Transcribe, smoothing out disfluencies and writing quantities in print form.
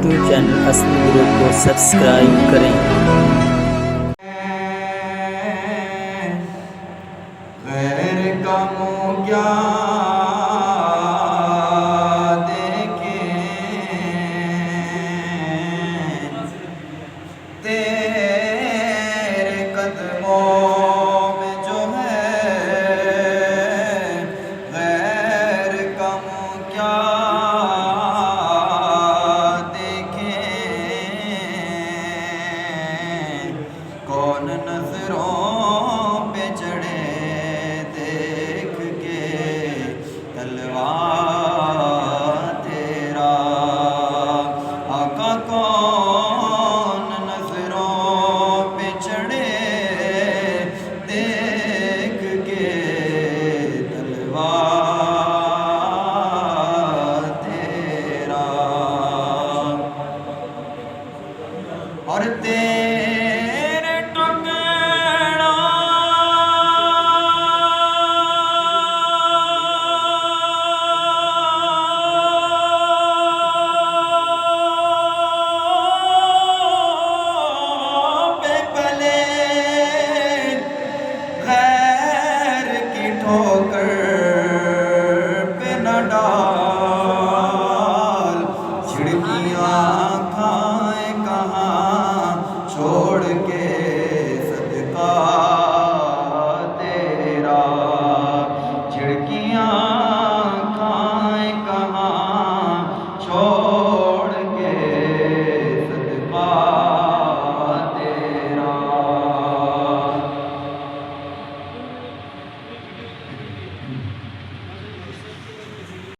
YouTube channel असली गुरु को subscribe करें। गैर का मुँह क्या देखें, तेरे कदमों में जो है गैर का मुँह क्या कौन नजरों पे चढ़े देख के तलवा तेरा आका, कौन नजरों पे चढ़े देख के तलवा तेरा। और तेरा